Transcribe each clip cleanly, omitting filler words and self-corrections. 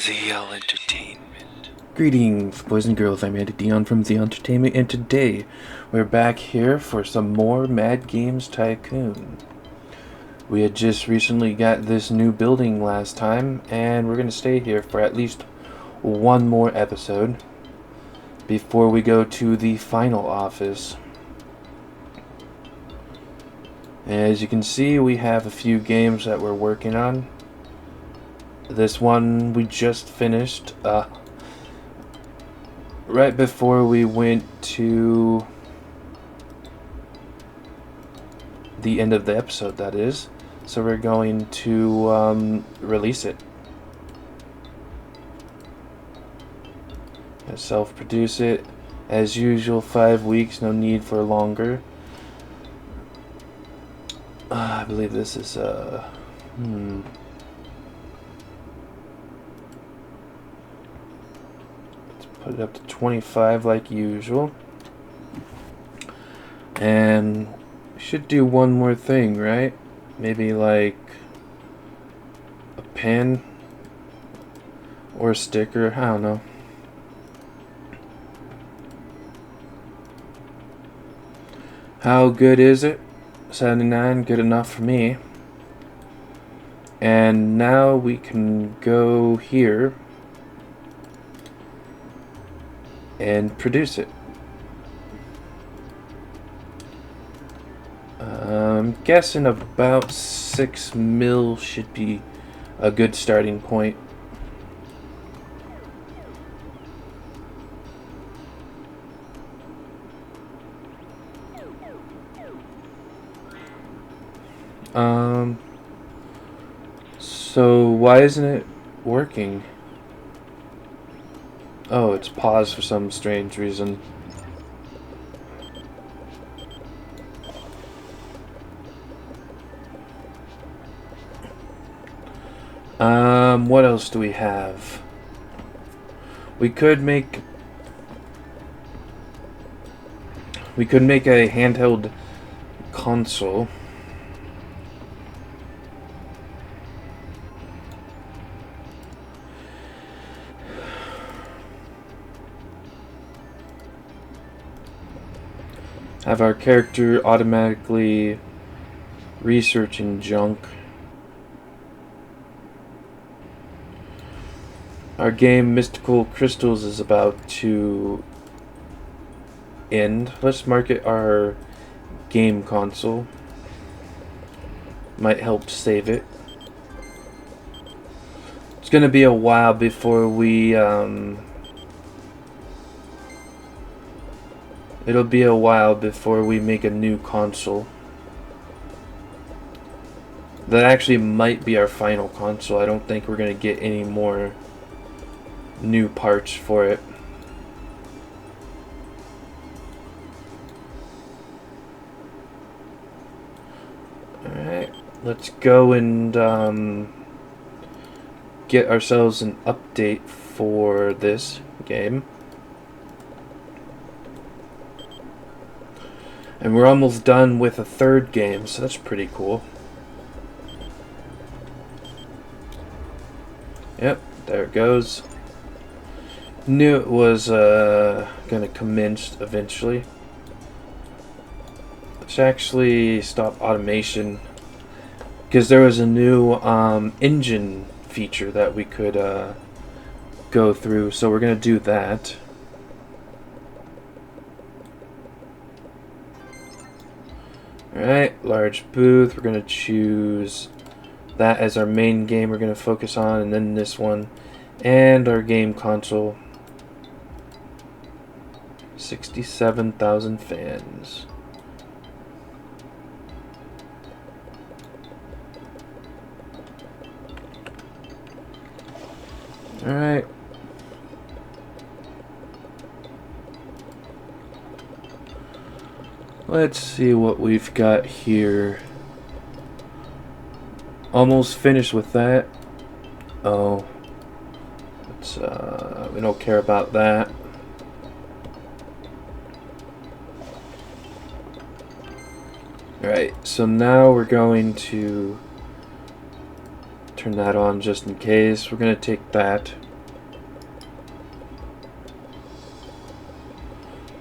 ZL Entertainment. Greetings, boys and girls. I'm Andy Dion from ZL Entertainment, and today we're back here for some more Mad Games Tycoon. We had just recently got this new building last time, and we're going to stay here for at least one more episode before we go to the final office. As you can see, we have a few games that we're working on. This one we just finished right before we went to the end of the episode, that is. So we're going to release it. Self-produce it. As usual, 5 weeks, no need for longer. I believe this is put it up to 25 like usual. And we should do one more thing, right? Maybe like a pen or a sticker, I don't know. How good is it? 79, good enough for me. And now we can go here and produce it. I'm guessing about 6 mil should be a good starting point. So why isn't it working? Oh, it's paused for some strange reason. What else do we have? We could make a handheld console. Have our character automatically researching junk. Our game Mystical Crystals is about to end. Let's market our game console. Might help save it. It's gonna be a while before we it'll be a while before we make a new console. That actually might be our final console. I don't think we're gonna get any more new parts for it. Alright, let's go and get ourselves an update for this game. And we're almost done with a third game, so that's pretty cool. Yep, there it goes. Knew it was gonna commence eventually. Let's actually stop automation, because there was a new engine feature that we could go through, so we're gonna do that. Alright, large booth. We're gonna choose that as our main game we're gonna focus on, and then this one, and our game console. 67,000 fans. Alright. Let's see what we've got here. Almost finished with that. Oh. It's, we don't care about that. Alright, so now we're going to turn that on just in case. We're going to take that.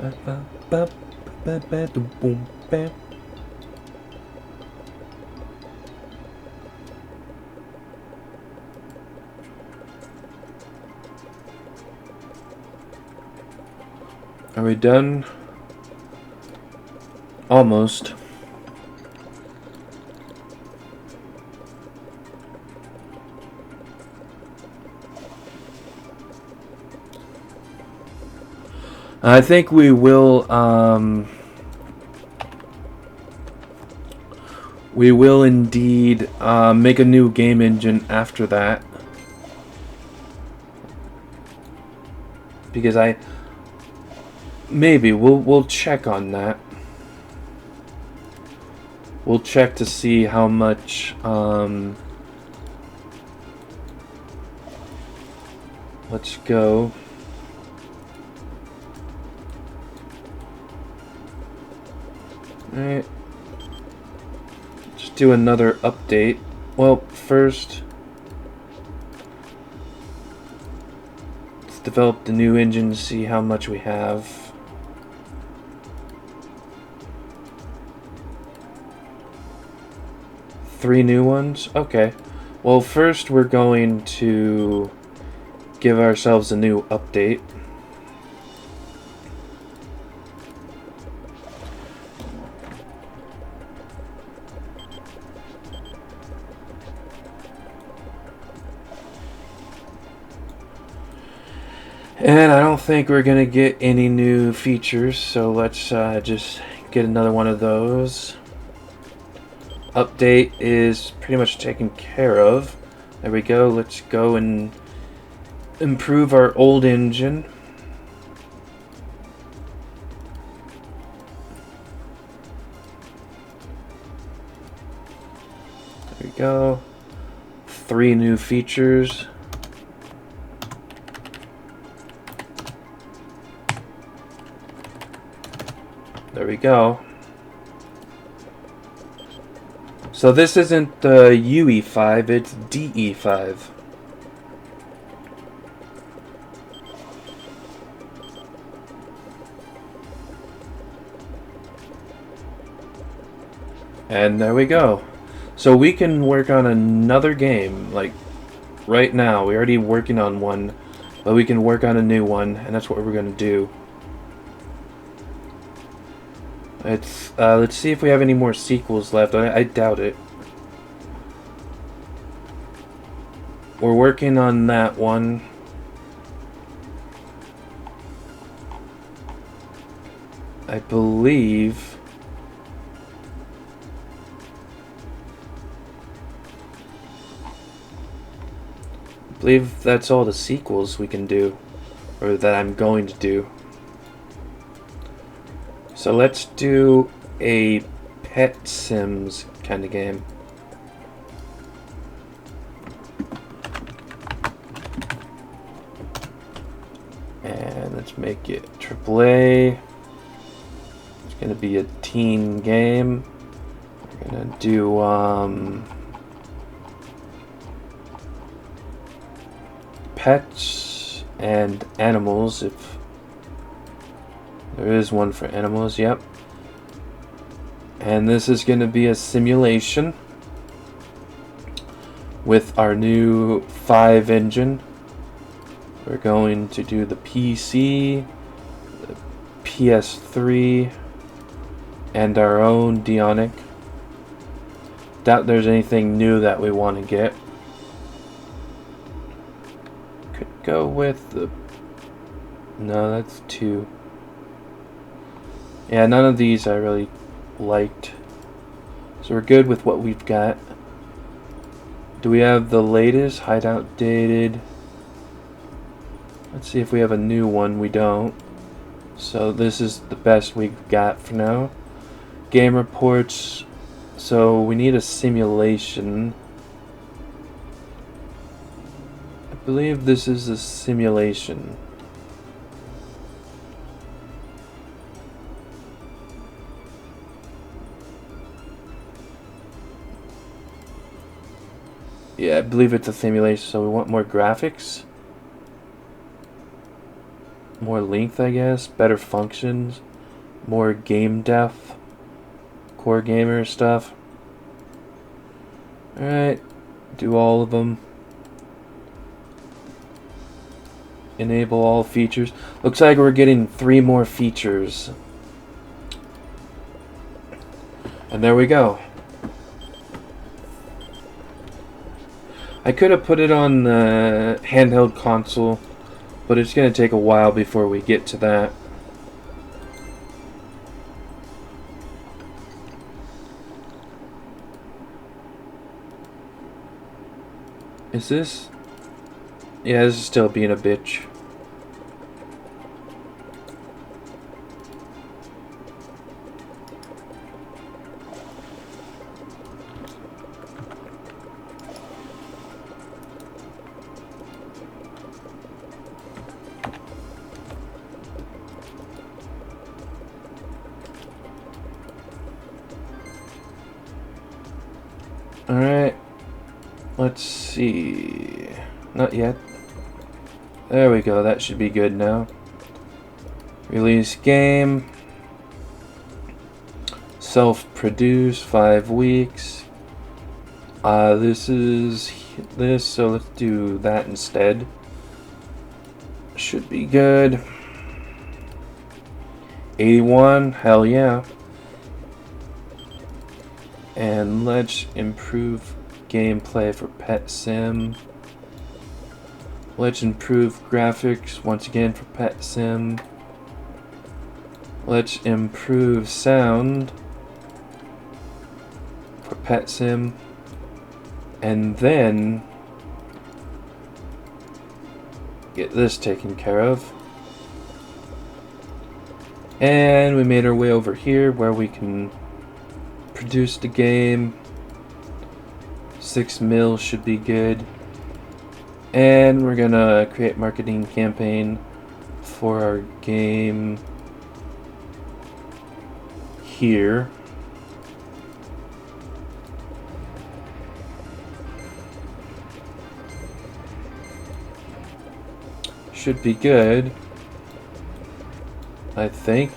Are we done? Almost. I think we will indeed make a new game engine after that. Because maybe we'll check on that. We'll check to see how much let's go. Alright. Just do another update. Well, first, let's develop the new engine to see how much we have. Three new ones? Okay. Well, first we're going to give ourselves a new update. And I don't think we're gonna get any new features, so let's just get another one of those. Update is pretty much taken care of. There we go. Let's go and improve our old engine. There we go. 3 new features. There we go. So this isn't the UE5, it's DE5. And there we go. So we can work on another game, like right now. We're already working on one, but we can work on a new one, and that's what we're going to do. Let's see if we have any more sequels left. I doubt it. We're working on that one. I believe that's all the sequels we can do, or that I'm going to do. So let's do a Pet Sims kind of game. And let's make it AAA. It's going to be a teen game. We're going to do pets and animals, if there is one for animals. Yep. And this is going to be a simulation with our new 5 engine. We're going to do the PC, the PS3, and our own Dionic. Doubt there's anything new that we want to get. Could go with the... No, that's 2. Yeah, none of these I really liked. So we're good with what we've got. Do we have the latest? Hideout dated. Let's see if we have a new one. We don't. So this is the best we've got for now. Game reports. So we need a simulation. I believe this is a simulation. Yeah, I believe it's a simulation, so we want more graphics. more length, I guess, better functions, more game depth, core gamer stuff. Alright, do all of them. Enable all features. Looks like we're getting 3 more features. And there we go. I could have put it on the handheld console, but it's going to take a while before we get to that. Is this? Yeah, this is still being a bitch. Alright. Let's see. Not yet. There we go. That should be good now. Release game. Self-produce, 5 weeks. This is this, so let's do that instead. Should be good. 81, hell yeah. And let's improve gameplay for Pet Sim. Let's improve graphics once again for Pet Sim. Let's improve sound for Pet Sim. And then get this taken care of. And we made our way over here where we can produce the game. 6 mil should be good. And we're gonna create marketing campaign for our game here. Should be good. I think.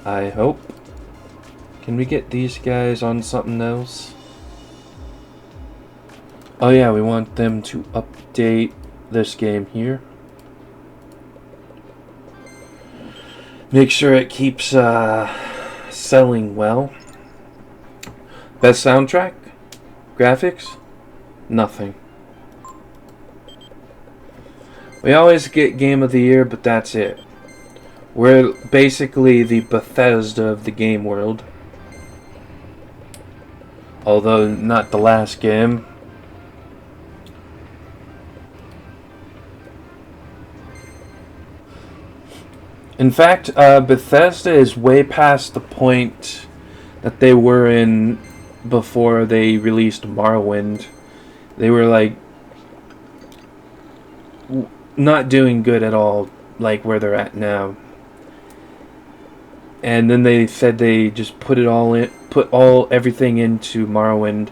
I hope. Can we get these guys on something else? Oh yeah, we want them to update this game here. Make sure it keeps selling well. Best soundtrack? Graphics? Nothing. We always get Game of the Year, but that's it. We're basically the Bethesda of the game world. Although not the last game. In fact, Bethesda is way past the point that they were in before they released Morrowind. They were like not doing good at all, like where they're at now. And then they said they just put everything into Morrowind,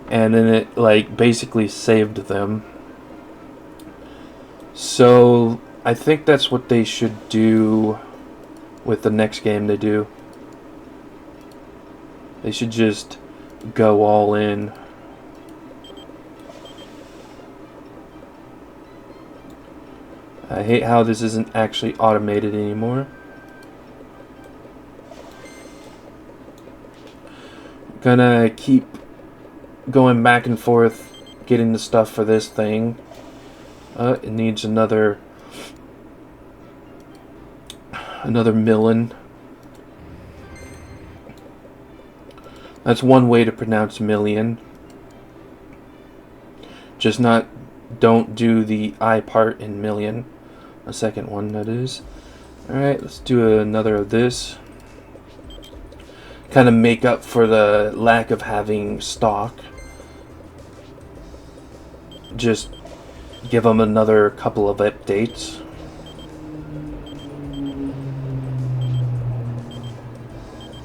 and then it like basically saved them. So I think that's what they should do with the next game they do. They should just go all in. I hate how this isn't actually automated anymore. Gonna keep going back and forth getting the stuff for this thing. It needs another million. That's one way to pronounce million. Just don't do the I part in million. A second one, that is. Alright, let's do another of this. Kind of make up for the lack of having stock. Just give them another couple of updates.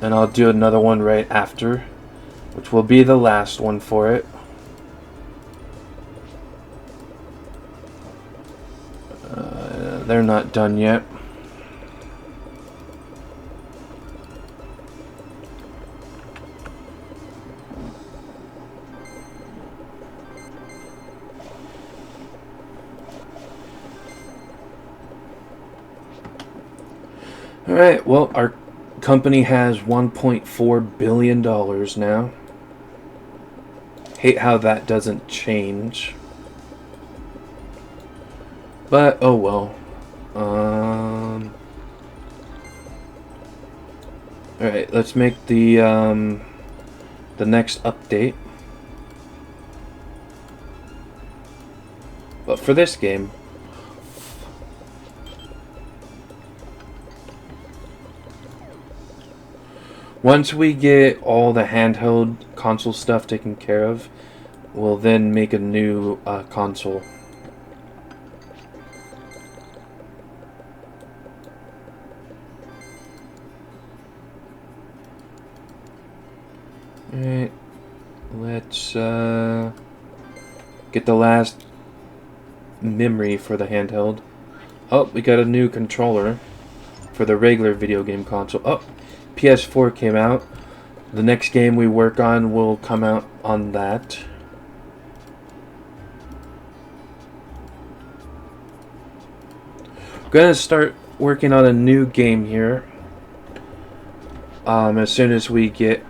And I'll do another one right after, which will be the last one for it. they're not done yet. Alright, well, our company has $1.4 billion now. Hate how that doesn't change. But, oh well. Alright, let's make the next update. But for this game, once we get all the handheld console stuff taken care of, we'll then make a new console. Alright, let's get the last memory for the handheld. Oh, we got a new controller for the regular video game console. Oh, PS4 came out. The next game we work on will come out on that. I'm gonna start working on a new game here. As soon as we get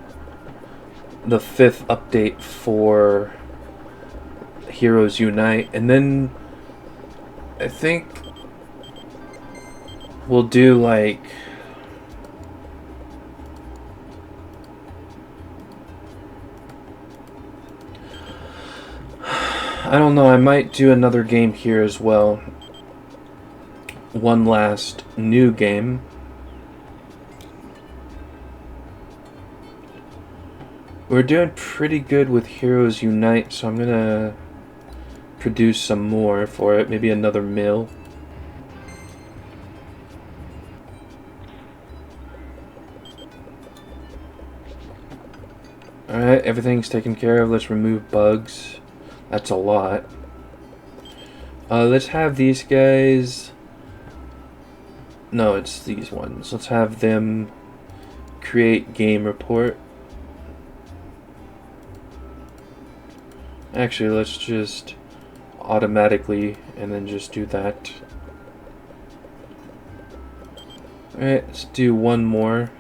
the 5th update for Heroes Unite, and then I think we'll do like I don't know, I might do another game here as well. One last new game. We're doing pretty good with Heroes Unite, so I'm gonna produce some more for it. Maybe another mill. Alright, everything's taken care of. Let's remove bugs. That's a lot. Let's have these guys... No, it's these ones. Let's have them create game report. Actually, let's just automatically and then just do that. Alright, let's do one more.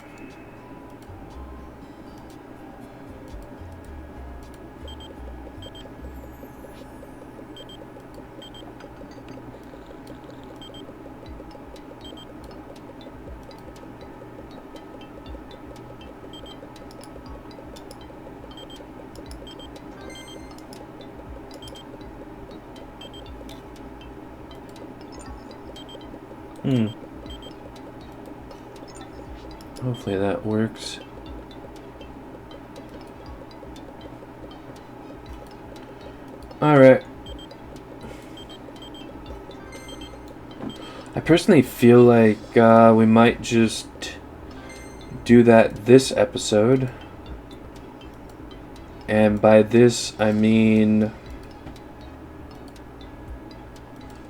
Hopefully that works. Alright. I personally feel like we might just do that this episode. And by this, I mean...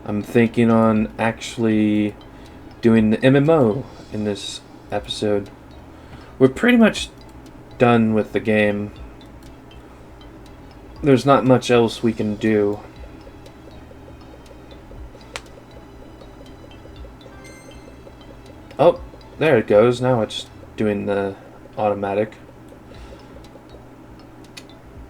I'm thinking on actually doing the MMO in this episode. We're pretty much done with the game. There's not much else we can do. Oh, there it goes. Now it's doing the automatic.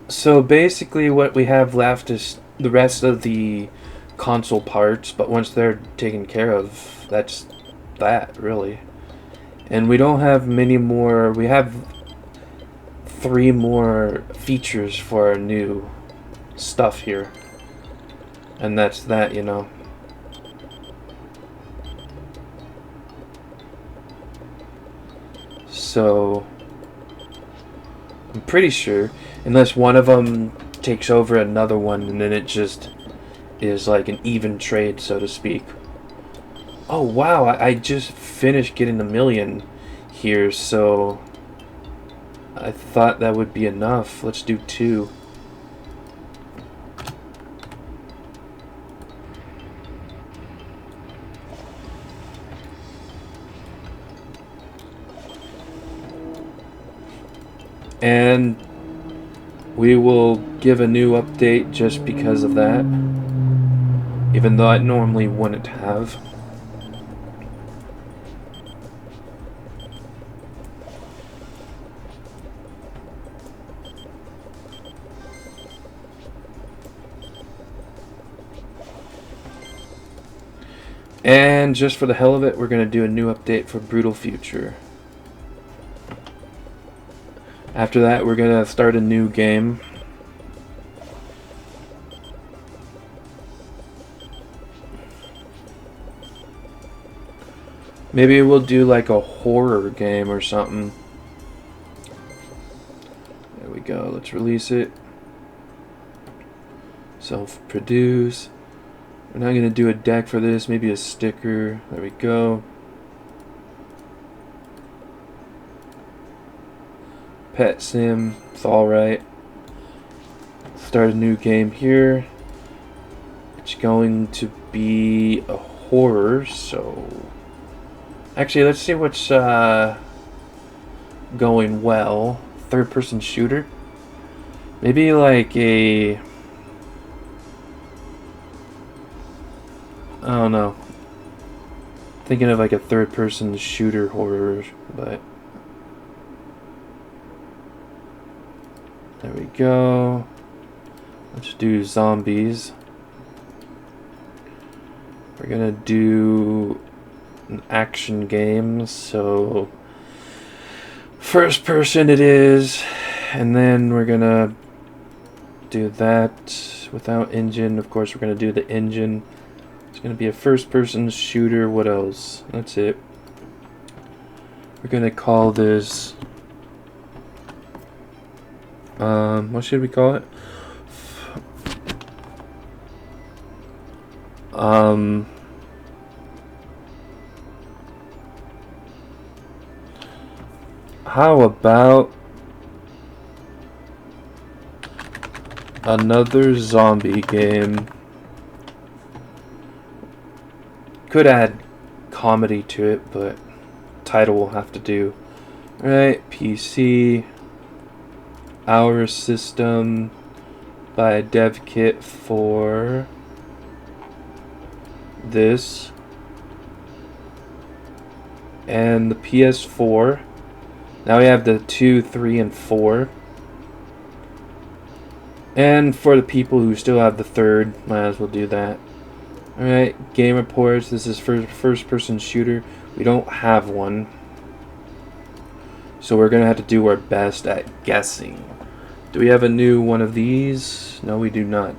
So basically what we have left is the rest of the console parts, but once they're taken care of, that's that, really. And we don't have many more. We have 3 more features for our new stuff here. And that's that, you know. So I'm pretty sure, unless one of them takes over another one, and then it just is like an even trade, so to speak. Oh wow, I just finished getting the million here, so I thought that would be enough. Let's do 2. And we will give a new update just because of that, even though I normally wouldn't have. And just for the hell of it, we're going to do a new update for Brutal Future. After that, we're going to start a new game. Maybe we'll do like a horror game or something. There we go. Let's release it. Self-produce. We're not going to do a deck for this. Maybe a sticker. There we go. Pet sim. It's alright. Start a new game here. It's going to be a horror, so... Actually, let's see what's going well. Third-person shooter. Maybe like a... I don't know. Thinking of like a third-person shooter horror, but... There we go. Let's do zombies. We're gonna do an action game, so first person it is, and then we're gonna do that without engine. Of course, we're gonna do the engine. It's gonna be a first person shooter. What else? That's it. We're gonna call this what should we call it? How about another zombie game? Could add comedy to it, but title will have to do. Alright, PC. Our system. Buy a dev kit for this. And the PS4. Now we have the 2, 3, and 4. And for the people who still have the third, might as well do that. Alright, game reports. This is for first-person shooter. We don't have one. So we're going to have to do our best at guessing. Do we have a new one of these? No, we do not.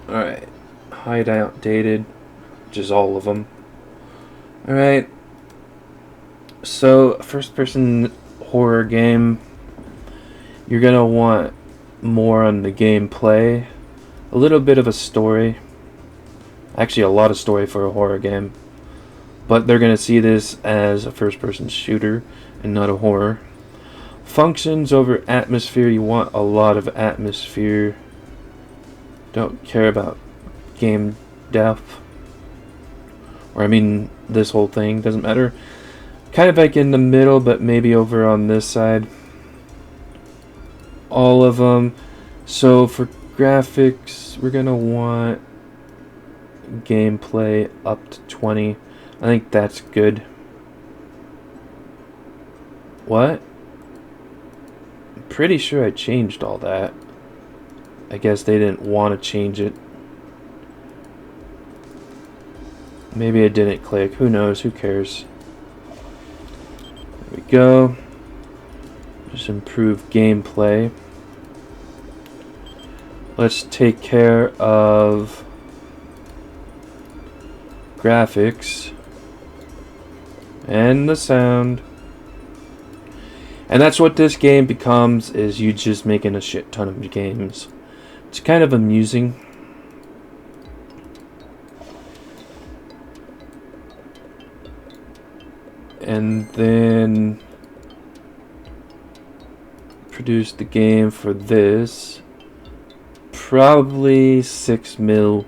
Alright, hideout dated, which is all of them. Alright. So, first-person horror game, you're going to want more on the gameplay, a little bit of a story, actually a lot of story for a horror game, but they're going to see this as a first-person shooter and not a horror. Functions over atmosphere, you want a lot of atmosphere, don't care about game depth, or I mean this whole thing, doesn't matter. Kind of like in the middle, but maybe over on this side. All of them. So for graphics, we're going to want gameplay up to 20. I think that's good. What? I'm pretty sure I changed all that. I guess they didn't want to change it. Maybe it didn't click. Who knows? Who cares? There we go. Just improve gameplay. Let's take care of graphics and the sound. And that's what this game becomes, is you just making a shit ton of games. It's kind of amusing. And then produce the game for this. Probably 6 mil.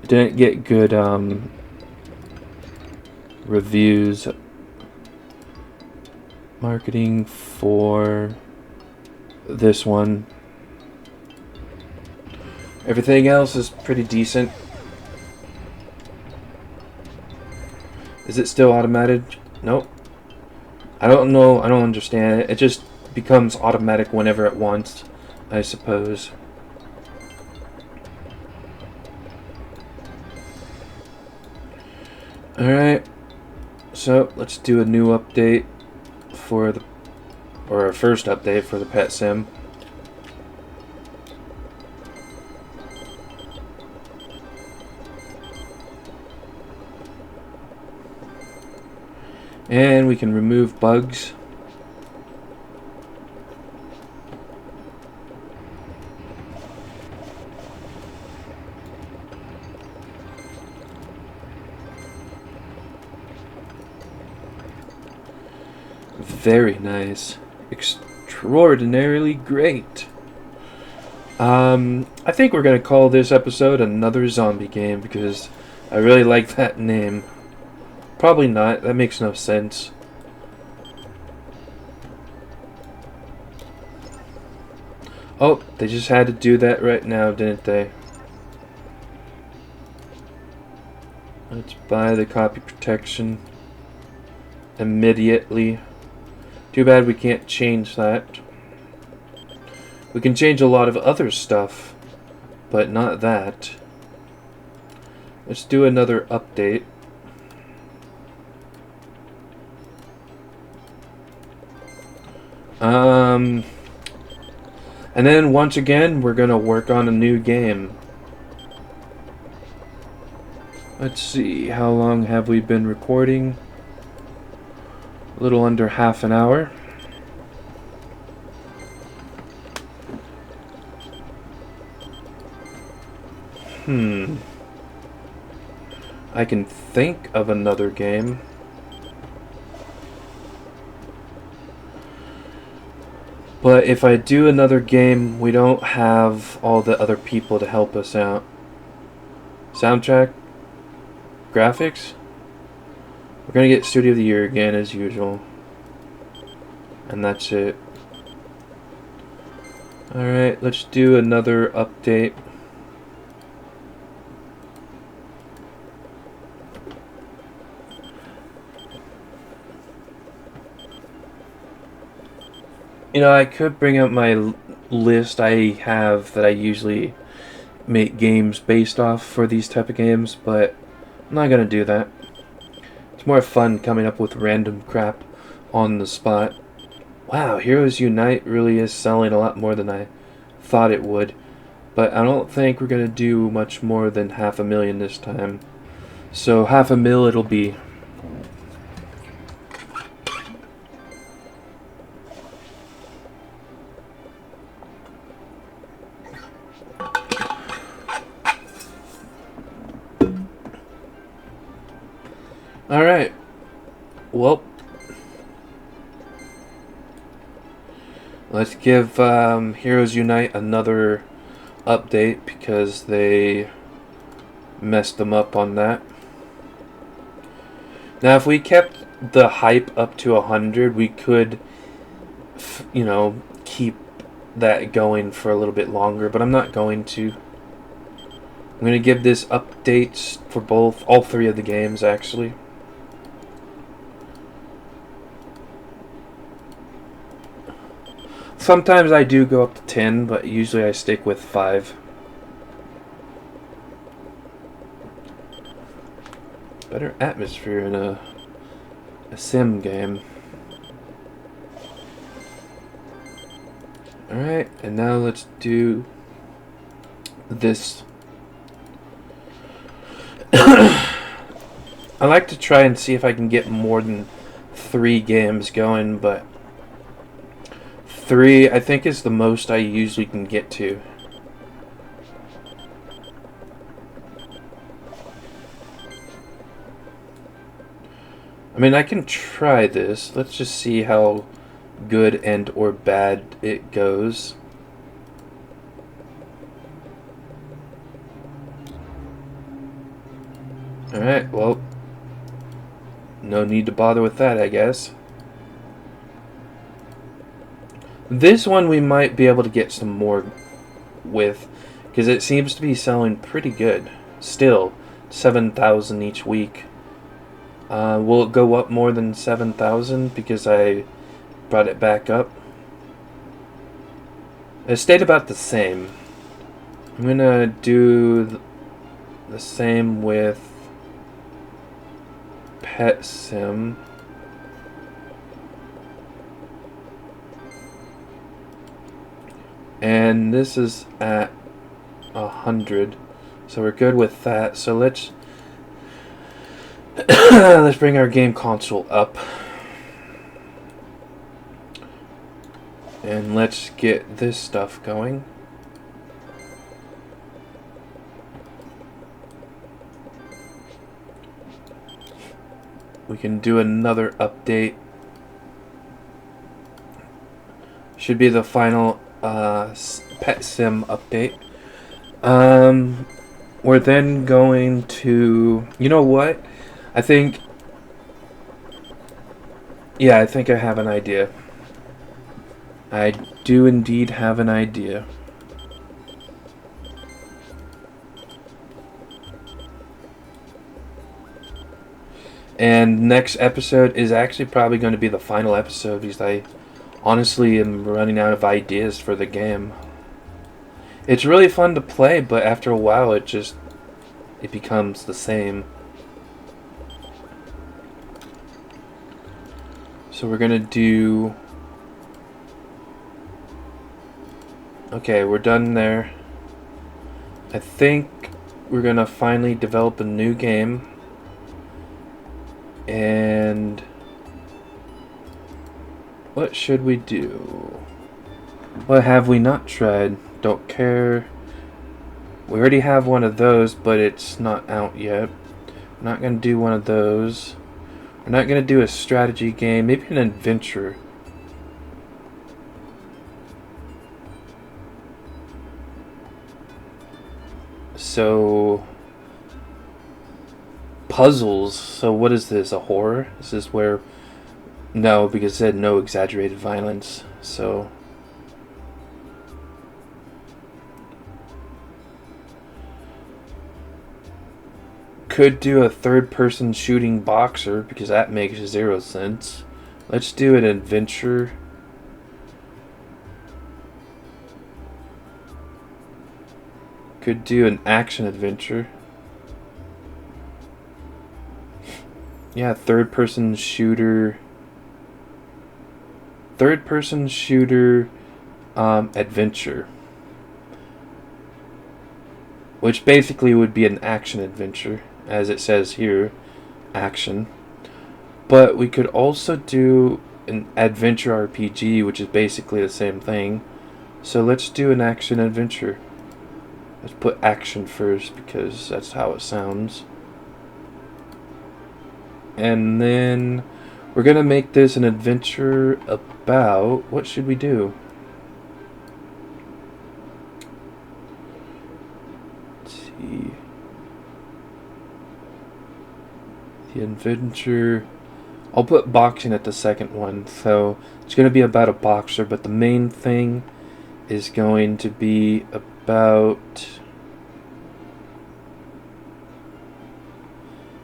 Didn't get good reviews. Marketing for this one. Everything else is pretty decent. Is it still automated? Nope. I don't know. I don't understand it. It just becomes automatic whenever it wants, I suppose. Alright. So, let's do a new update for the... or a first update for the pet sim. And we can remove bugs. Very nice. Extraordinarily great. I think we're going to call this episode Another Zombie Game because I really like that name. Probably not. That makes no sense. Oh, they just had to do that right now, didn't they? Let's buy the copy protection immediately. Too bad we can't change that. We can change a lot of other stuff, but not that. Let's do another update. And then once again, we're gonna work on a new game. Let's see, how long have we been recording? A little under half an hour. I can think of another game. But if I do another game, we don't have all the other people to help us out. Soundtrack? Graphics? We're gonna get Studio of the Year again as usual. And that's it. Alright, let's do another update. You know, I could bring up my list I have that I usually make games based off for these type of games, but I'm not gonna do that. It's more fun coming up with random crap on the spot. Wow, Heroes Unite really is selling a lot more than I thought it would, but I don't think we're gonna do much more than 500,000 this time. So 500,000 it'll be. Alright. Well, let's give Heroes Unite another update because they messed them up on that. Now, if we kept the hype up to 100, we could, you know, keep that going for a little bit longer, but I'm not going to. I'm going to give this updates for all three of the games, actually. Sometimes I do go up to 10, but usually I stick with 5. Better atmosphere in a sim game. Alright, and now let's do this. I like to try and see if I can get more than 3 games going, but 3 I think is the most I usually can get to. I mean, I can try this. Let's just see how good and or bad it goes. Alright, well, no need to bother with that, I guess. This one we might be able to get some more with, because it seems to be selling pretty good. Still, 7,000 each week. Will it go up more than 7,000 because I brought it back up? It stayed about the same. I'm gonna do the same with Pet Sim. And this is at 100, so we're good with that. So let's let's bring our game console up, and let's get this stuff going. We can do another update. Should be the final Pet Sim update. We're then going to... You know what? I think I have an idea. I do indeed have an idea. And next episode is actually probably going to be the final episode because I honestly am running out of ideas for the game. It's really fun to play, but after a while it becomes the same. So we're gonna do... Okay, we're done there. I think we're gonna finally develop a new game. And... what should we do? What have we not tried? Don't care. We already have one of those, but it's not out yet. We're not going to do one of those. We're not going to do a strategy game. Maybe an adventure. So... puzzles. So what is this? A horror? Is this where... No, because it said no exaggerated violence. So... could do a third-person shooting boxer, because that makes 0 sense. Let's do an adventure. Could do an action adventure. Yeah, third-person shooter. Third-person shooter adventure. Which basically would be an action adventure. As it says here, action. But we could also do an adventure RPG, which is basically the same thing. So let's do an action adventure. Let's put action first because that's how it sounds. And then we're gonna make this an adventure about... what should we do? Let's see. The adventure... I'll put boxing at the second one. So it's going to be about a boxer, but the main thing is going to be about...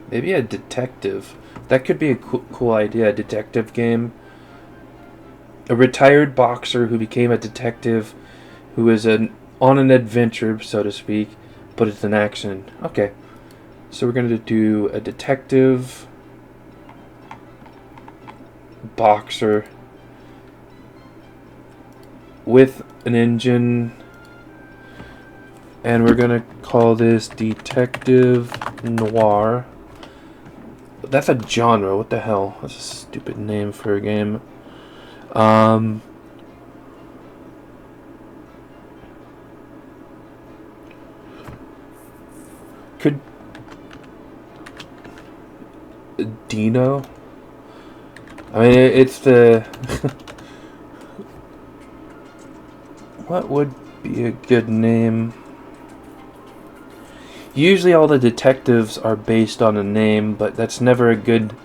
maybe a detective. That cool, cool idea, a detective game. A retired boxer who became a detective who is on an adventure, so to speak, but it's an action. Okay. So we're going to do a detective, boxer, with an engine, and we're going to call this Detective Noir. That's a genre, what the hell? That's a stupid name for a game. Could... Dino? I mean, it's the... what would be a good name? Usually all the detectives are based on a name, but that's never a good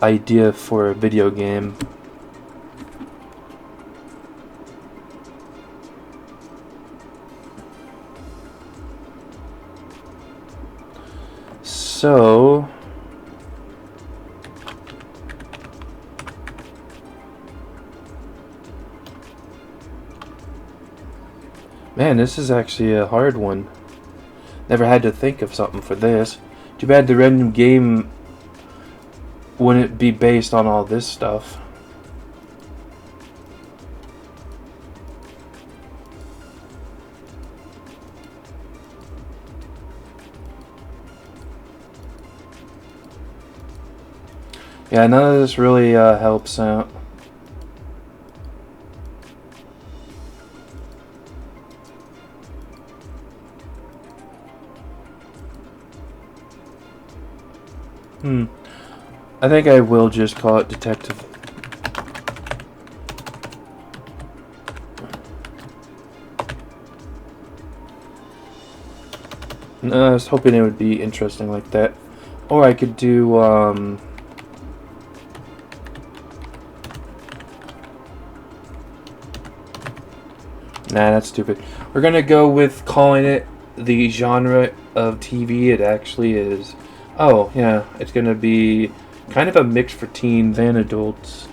idea for a video game. So man, this is actually a hard one. Never had to think of something for this. Too bad the random game wouldn't be based on all this stuff. Yeah, none of this really helps out. I think I will just call it Detective. No, I was hoping it would be interesting like that. Or I could do, nah, that's stupid. We're gonna go with calling it the genre of TV it actually is. Oh, yeah, it's gonna be kind of a mix for teens and adults.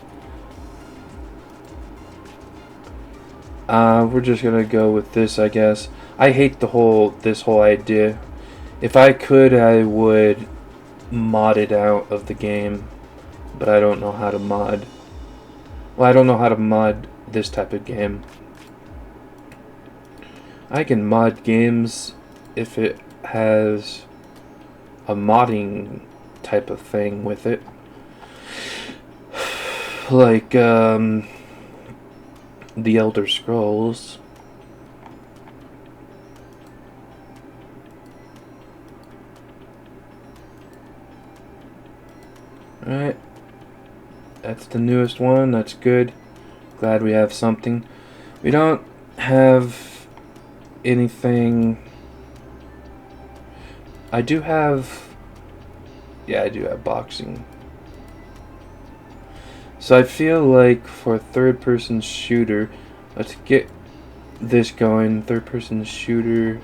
We're just gonna go with this, I guess. I hate this whole idea. If I could, I would mod it out of the game, but I don't know how to mod. Well, I don't know how to mod this type of game. I can mod games if it has a modding type of thing with it. Like, The Elder Scrolls. Alright. That's the newest one. That's good. Glad we have something. We don't have anything. I do have... Yeah, I do have boxing. So I feel like for a third-person shooter, let's get this going. Third-person shooter.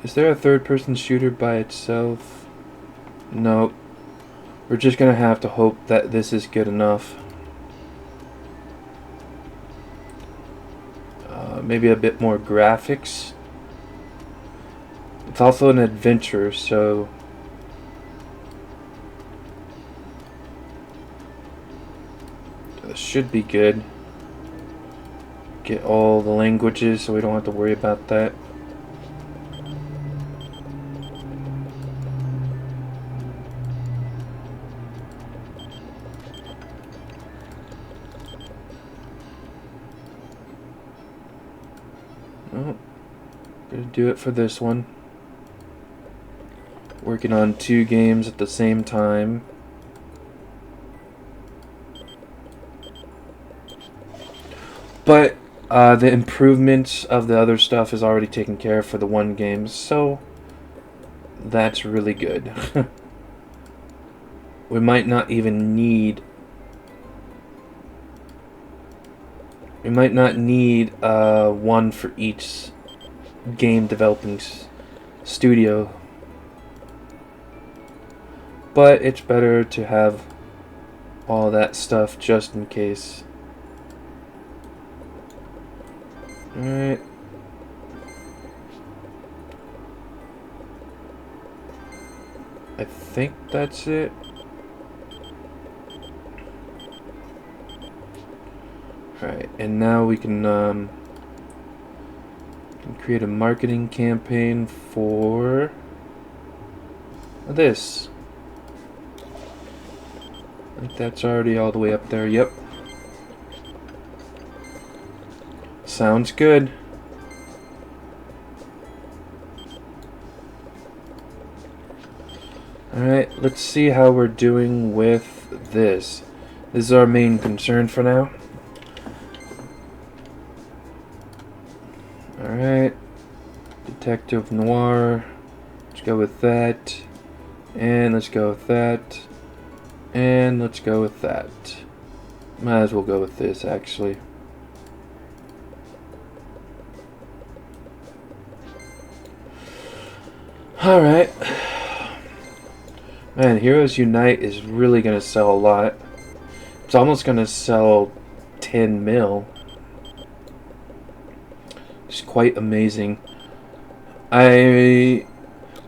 Is there a third-person shooter by itself? Nope. We're just gonna have to hope that this is good enough. Maybe a bit more graphics. It's also an adventure, so it should be good. Get all the languages so we don't have to worry about that. Oh, gonna do it for this one. Working on 2 games at the same time. But the improvements of the other stuff is already taken care of for the 1 game, so that's really good. We might not even need... We might not need one for each game developing studio. But it's better to have all that stuff just in case. Alright. I think that's it. Alright, and now we can create a marketing campaign for this. I think that's already all the way up there. Yep. Sounds good. Alright, let's see how we're doing with this. This is our main concern for now. Alright. Detective Noir. Let's go with that. And let's go with that. And let's go with that. Might as well go with this, actually. Alright. Man, Heroes Unite is really going to sell a lot. It's almost going to sell 10 mil. It's quite amazing. I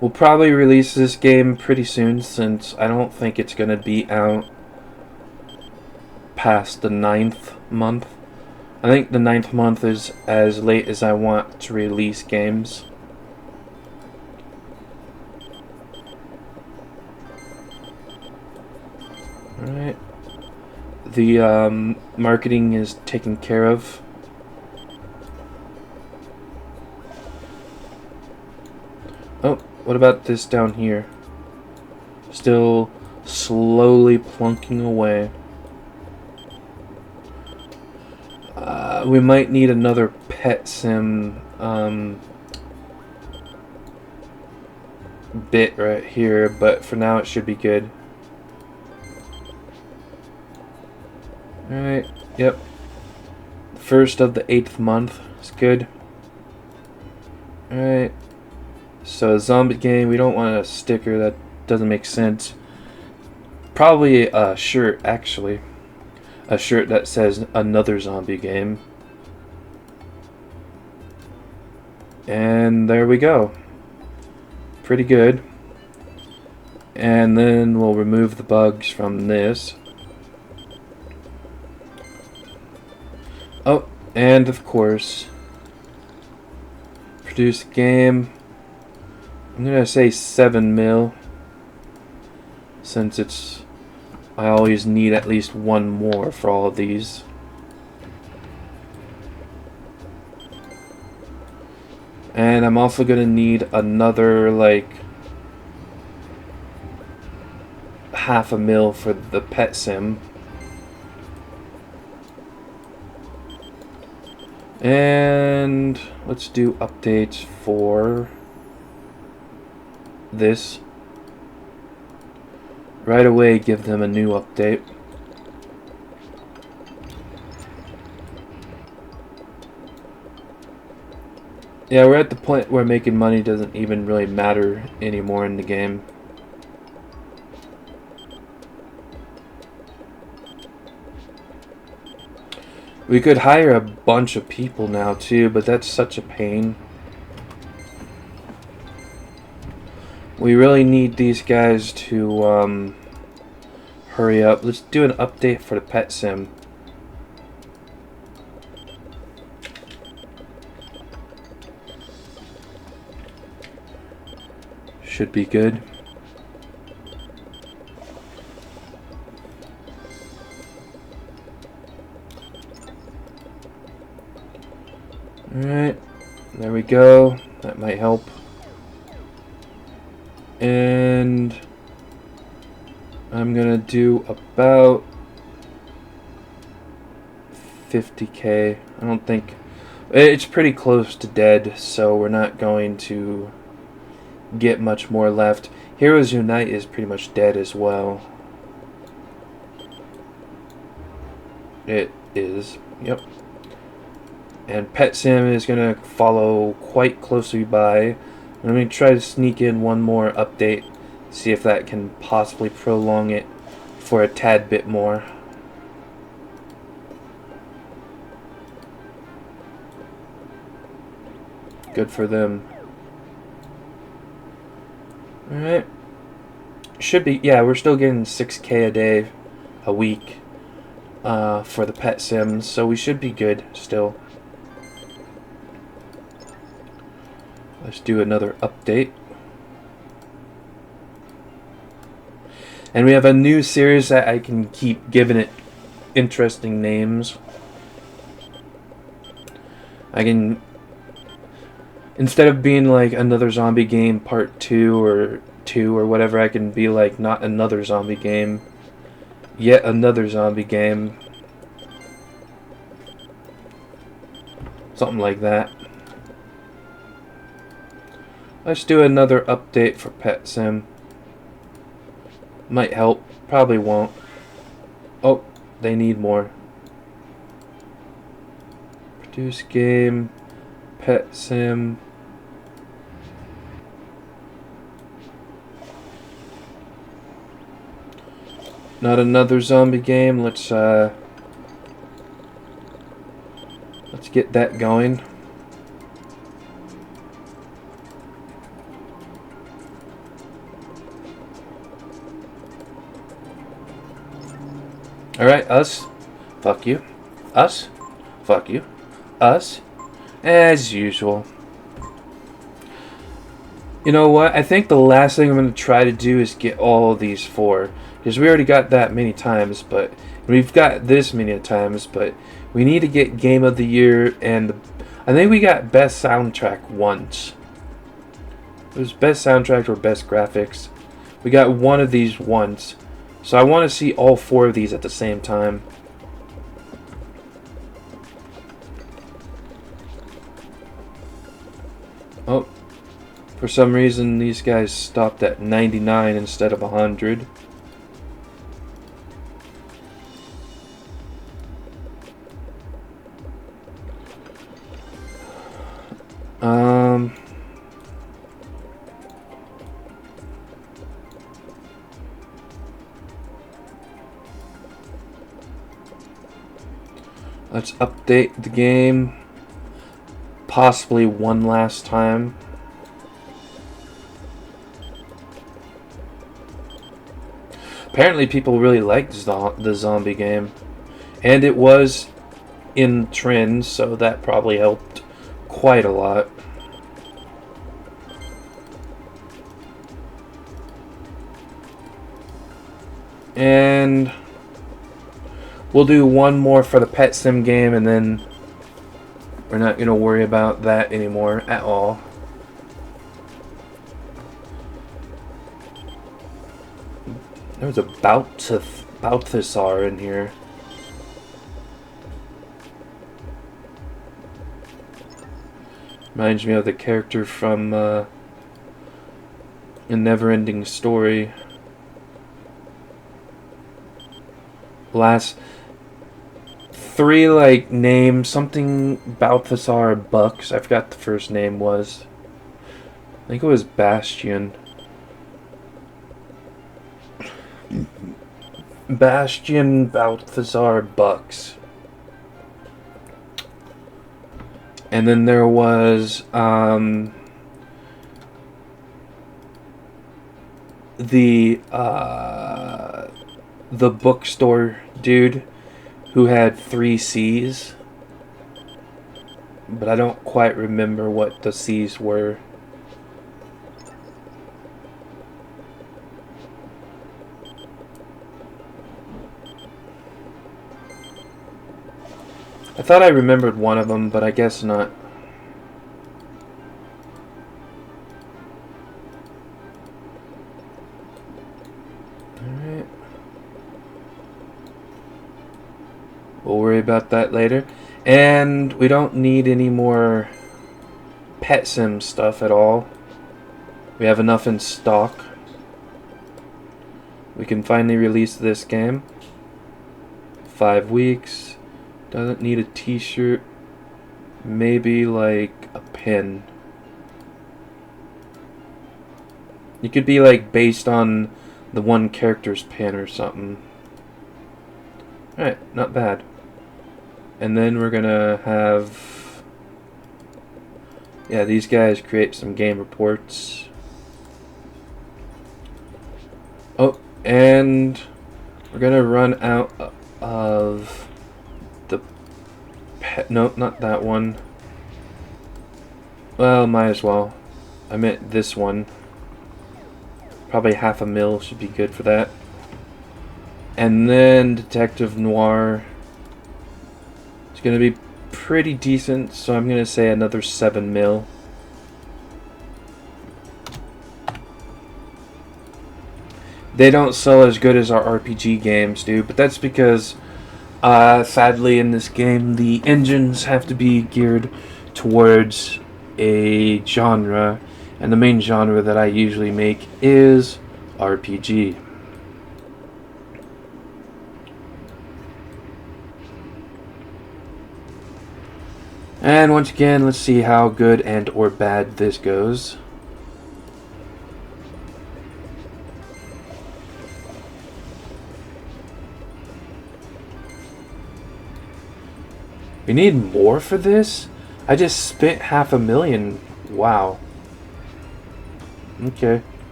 will probably release this game pretty soon, since I don't think it's going to be out past the 9th month. I think the 9th month is as late as I want to release games. Alright. The marketing is taken care of. Oh, what about this down here? Still slowly plunking away. We might need another pet sim bit right here, but for now it should be good. Alright, yep. First of the 8th month is good. Alright. So a zombie game, we don't want a sticker, that doesn't make sense. Probably a shirt, actually. A shirt that says another zombie game. And there we go. Pretty good. And then we'll remove the bugs from this. Oh, and of course, produce a game. I'm gonna say 7 mil, since I always need at least one more for all of these. And I'm also gonna need another, like, 0.5 mil for the pet sim. And let's do updates for this. Right away, give them a new update. Yeah, we're at the point where making money doesn't even really matter anymore in the game. We could hire a bunch of people now too, but that's such a pain. We really need these guys to hurry up. Let's do an update for the pet sim. Should be good. Alright, there we go. That might help. And I'm gonna do about 50k. I don't think it's pretty close to dead, so we're not going to get much more left. Heroes Unite is pretty much dead as well. It is, yep. And Pet Sim is going to follow quite closely by. Let me try to sneak in one more update, see if that can possibly prolong it for a tad bit more. Good for them. Alright. Should be, yeah, we're still getting 6k a day, a week, for the Pet Sims, so we should be good still. Let's do another update. And we have a new series that I can keep giving it interesting names. I can, instead of being like Another Zombie Game Part 2 or whatever, I can be like Not Another Zombie Game, Yet Another Zombie Game. Something like that. Let's do another update for Pet Sim. Might help. Probably won't. Oh, They need more. Produce game. Pet sim. Not another zombie game. Let's get that going. Alright, us. Fuck you. Us. Fuck you. Us. As usual. You know what? I think the last thing I'm going to try to do is get all of these 4. Because we already got that many times, but we've got this many times, but we need to get Game of the Year, and I think we got Best Soundtrack once. It was Best Soundtrack or Best Graphics. We got one of these once. So I want to see all 4 of these at the same time. Oh, for some reason these guys stopped at 99 instead of 100. Let's update the game possibly one last time. Apparently people really liked the zombie game, and it was in trend, so that probably helped quite a lot. And we'll do one more for the pet sim game, and then we're not going to worry about that anymore at all. There's a Balthasar in here. Reminds me of the character from A Never-Ending Story. Last 3 like names, something Balthasar Bucks. I forgot the first name was. I think it was Bastion. Bastion Balthasar Bucks. And then there was the bookstore dude who had 3 C's, but I don't quite remember what the C's were. I thought I remembered one of them, but I guess not. Alright. We'll worry about that later. And we don't need any more pet sim stuff at all. We have enough in stock. We can finally release this game. 5 weeks. Doesn't need a t-shirt. Maybe like a pin. You could be like based on the one character's pin or something. Alright, not bad. And then we're gonna have, yeah, these guys create some game reports. Oh, and we're gonna run out of the pet. Nope, not that one. Well, might as well. I meant this one. Probably half a mil should be good for that. And then Detective Noir. It's gonna be pretty decent, so I'm gonna say another 7 mil. They don't sell as good as our RPG games do, but that's because sadly in this game the engines have to be geared towards a genre, and the main genre that I usually make is RPG. And once again, let's see how good and or bad this goes. We need more for this? I just spent $500,000. Wow. Okay.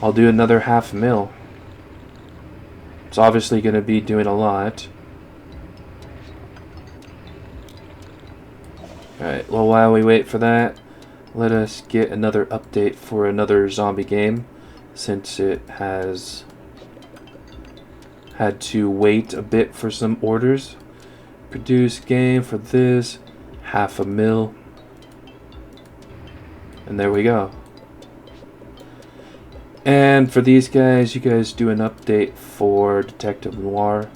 I'll do another $500,000. It's obviously going to be doing a lot. Alright, well, while we wait for that, let us get another update for another zombie game, since it has had to wait a bit for some orders. Produce game for this, $500,000. And there we go. And for these guys, you guys do an update for Detective Noir.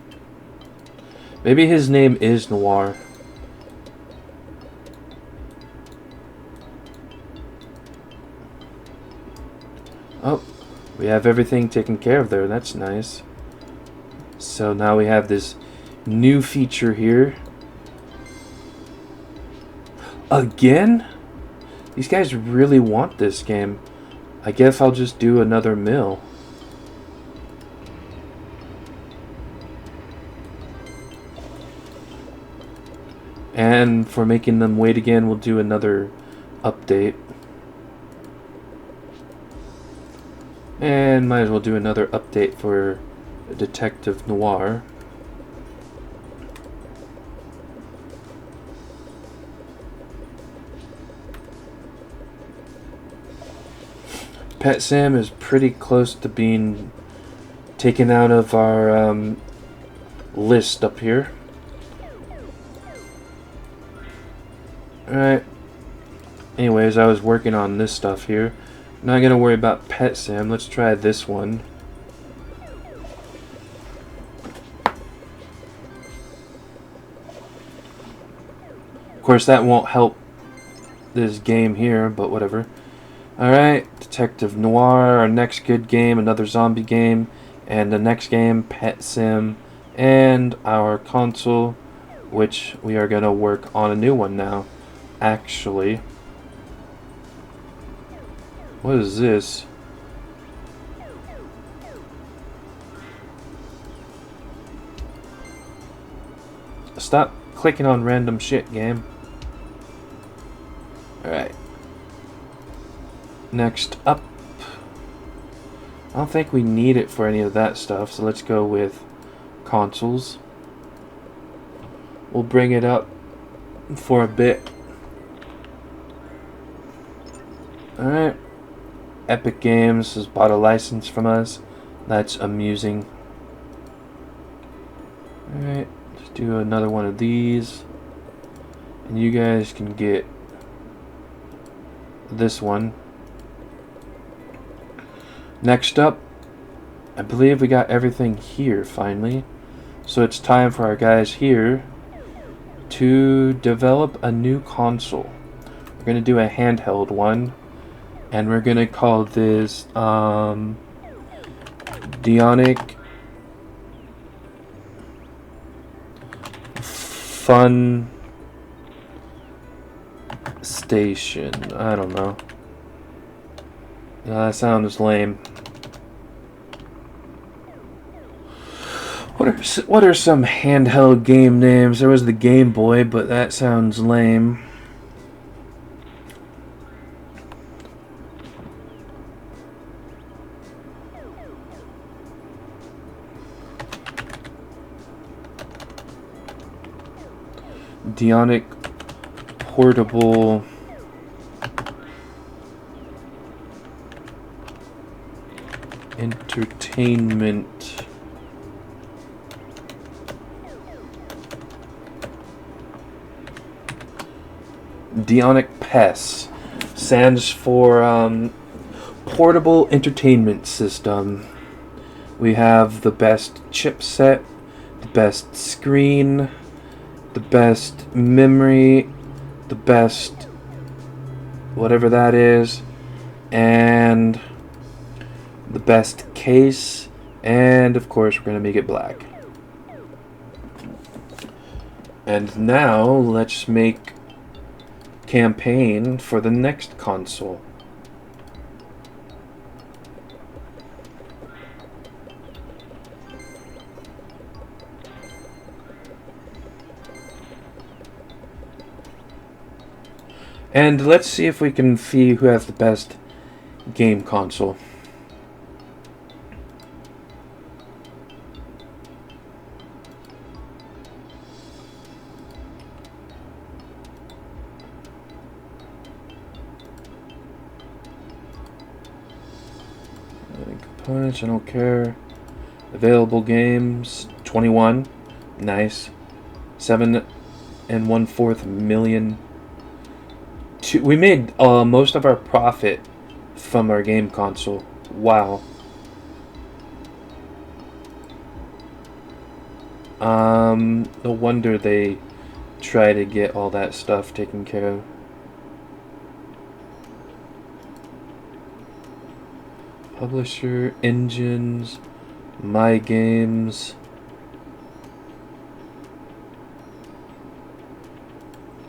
Maybe his name is Noir. Oh, we have everything taken care of there. That's nice. So now we have this new feature here. Again? These guys really want this game. I guess I'll just do another mill. And for making them wait again, we'll do another update. And might as well do another update for Detective Noir. Pet Sam is pretty close to being taken out of our list up here. Alright. Anyways, I was working on this stuff here. Not gonna worry about Pet Sam. Let's try this one. Of course, that won't help this game here, but whatever. Alright, Detective Noir, our next good game, another zombie game, and the next game, Pet Sim, and our console, which we are going to work on a new one now, actually. What is this? Stop clicking on random shit, game. Alright. Next up. I don't think we need it for any of that stuff, so let's go with consoles. We'll bring it up for a bit. Alright. Epic Games has bought a license from us. That's amusing. Alright, let's do another one of these. And you guys can get this one. Next up, I believe we got everything here finally. So it's time for our guys here to develop a new console. We're going to do a handheld one. And we're going to call this Dionic Fun Station. I don't know. That sounds lame. What are some handheld game names? There was the Game Boy, but that sounds lame. Dionic Portable Entertainment. Dionic PES stands for Portable Entertainment System. We have the best chipset, the best screen, the best memory, the best whatever that is, and the best case, and of course we're going to make it black. And now let's make campaign for the next console. And let's see if we can see who has the best game console. Components, I don't care. Available games, 21. Nice. 7 and 1/4 million. We made most of our profit from our game console. Wow. No wonder they try to get all that stuff taken care of. Publisher, engines, my games.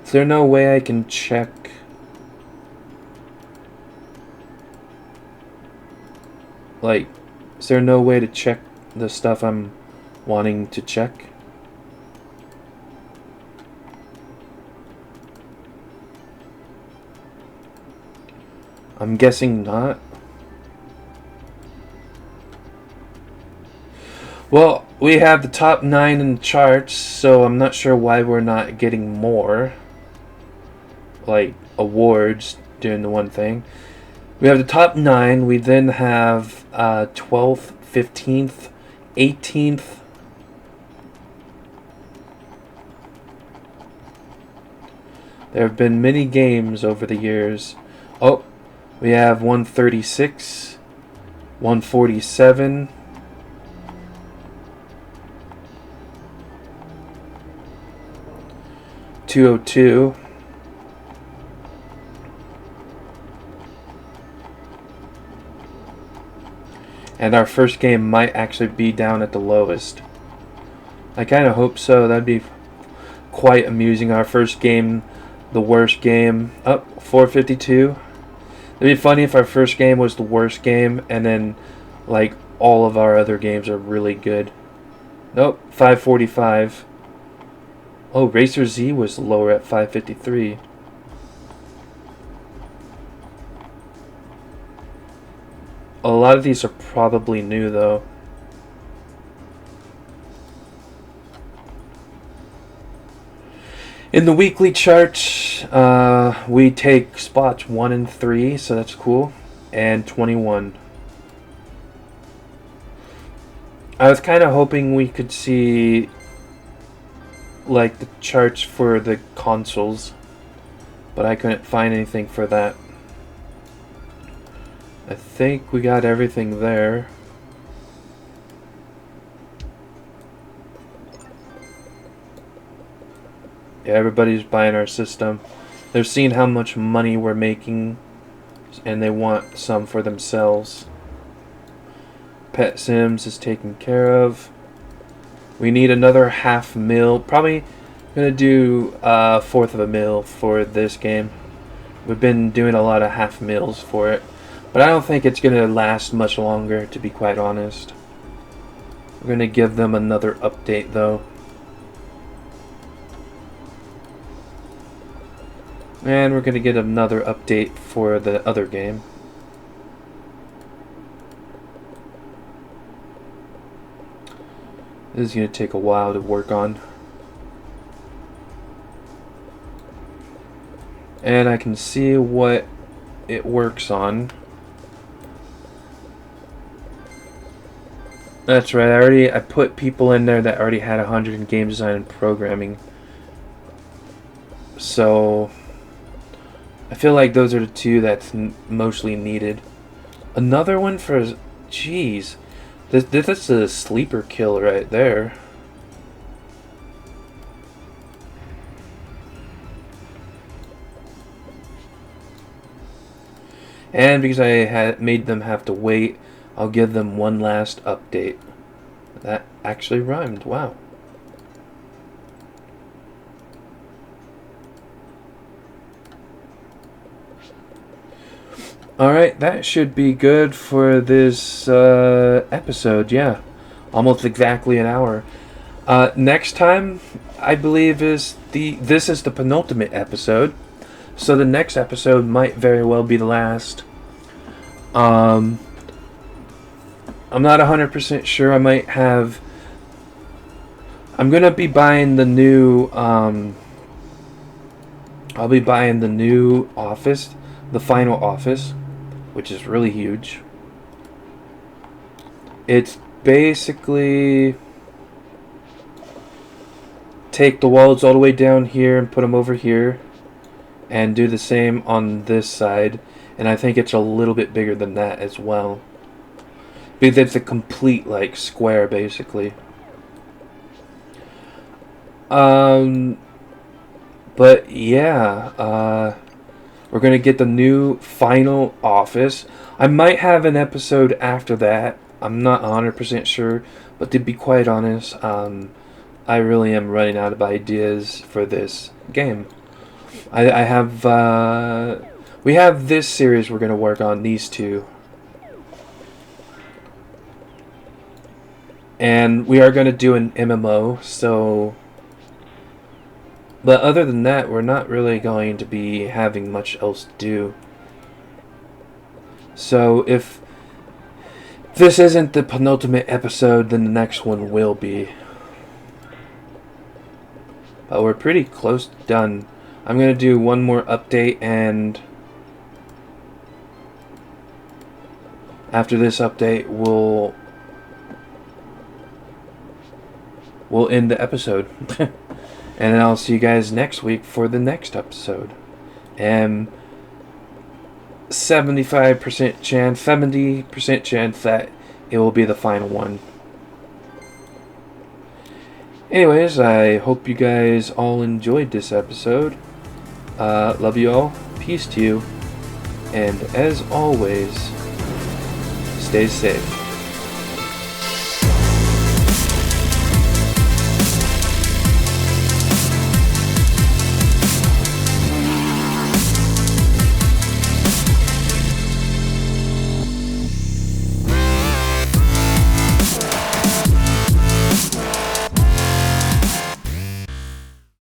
Is there no way I can check? Like, is there no way to check the stuff I'm wanting to check? I'm guessing not. Well, we have the top 9 in the charts, so I'm not sure why we're not getting more, like, awards doing the one thing. We have the top 9. We then have 12th, 15th, 18th. There have been many games over the years. Oh, we have 136, 147. 202. And our first game might actually be down at the lowest. I kind of hope so. That'd be quite amusing. Our first game, the worst game. Oh, 452. It'd be funny if our first game was the worst game and then like all of our other games are really good. Nope, 545. Oh, Racer Z was lower at 553. A lot of these are probably new though. In the weekly charts, we take spots 1 and 3, so that's cool, and 21. I was kind of hoping we could see like the charts for the consoles, but I couldn't find anything for that. I think we got everything there. Yeah, everybody's buying our system. They're seeing how much money we're making and they want some for themselves. Pet Sims is taken care of. We need another $500,000. Probably gonna do a fourth of a mil for this game. We've been doing a lot of $500,000 for it, but I don't think it's gonna last much longer, to be quite honest. We're gonna give them another update though. And we're gonna get another update for the other game. This is going to take a while to work on. And I can see what it works on. That's right, I put people in there that already had 100 in game design and programming. So I feel like those are the two that's mostly needed. Another one for... Jeez. That's a sleeper kill right there. And because I had made them have to wait, I'll give them one last update. That actually rhymed. Wow. Alright, that should be good for this episode, yeah. Almost exactly an hour. Next time, I believe this is the penultimate episode. So the next episode might very well be the last. I'm not 100% sure. I might have... I'm gonna be buying the new... I'll be buying the new office. The final office. Which is really huge. It's basically... take the walls all the way down here and put them over here. And do the same on this side. And I think it's a little bit bigger than that as well. Because it's a complete, like, square, basically. But, yeah. We're going to get the new final office. I might have an episode after that. I'm not 100% sure. But to be quite honest, I really am running out of ideas for this game. I have... we have this series we're going to work on, these two. And we are going to do an MMO, so... But other than that, we're not really going to be having much else to do. So if this isn't the penultimate episode, then the next one will be. But we're pretty close to done. I'm going to do one more update, and after this update, we'll end the episode. And then I'll see you guys next week for the next episode. And 70% chance that it will be the final one. Anyways, I hope you guys all enjoyed this episode. Love you all. Peace to you. And as always, stay safe.